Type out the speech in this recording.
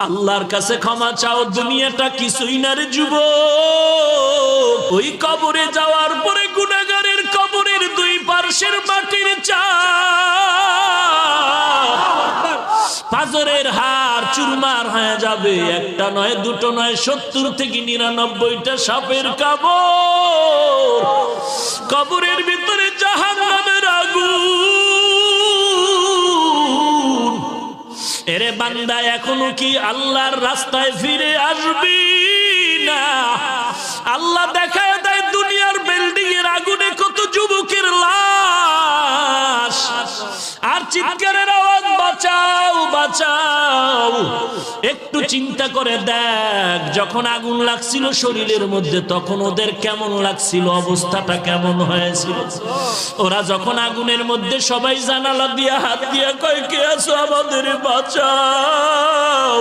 আল্লাহর কাছে ক্ষমা চাও, দুনিয়াটা কিছুই না রে যুবক। ওই কবরে যাওয়ার পরে গুনাহগারের কবরের দুই পার্শ্বের মাটির চাপ পাজরের হাড় চুরমার হয়ে যাবে। একটা নয়, দুটো নয়, 70 থেকে 99টা সাপের কামড়। কবরের ভিতরে জাহান্নামের আগুন। এরে বান্দা, এখনো কি আল্লাহর রাস্তায় ফিরে আসবি না? আল্লাহ দেখায় দেয় দুনিয়ার বিল্ডিং এর আগুনে কত যুবকের লাশ, আর চিৎকারের আওয়াজ, বাঁচাও বাঁচাও। একটু চিন্তা করে দেখ, যখন আগুন লাগছিল শরীরের মধ্যে তখন ওদের কেমন লাগছিল, অবস্থাটা কেমন হয়েছিল। ওরা যখন আগুনের মধ্যে সবাই জানালা দিয়া হাত দিয়া কয়, কে আছো, আমাদের বাঁচাও।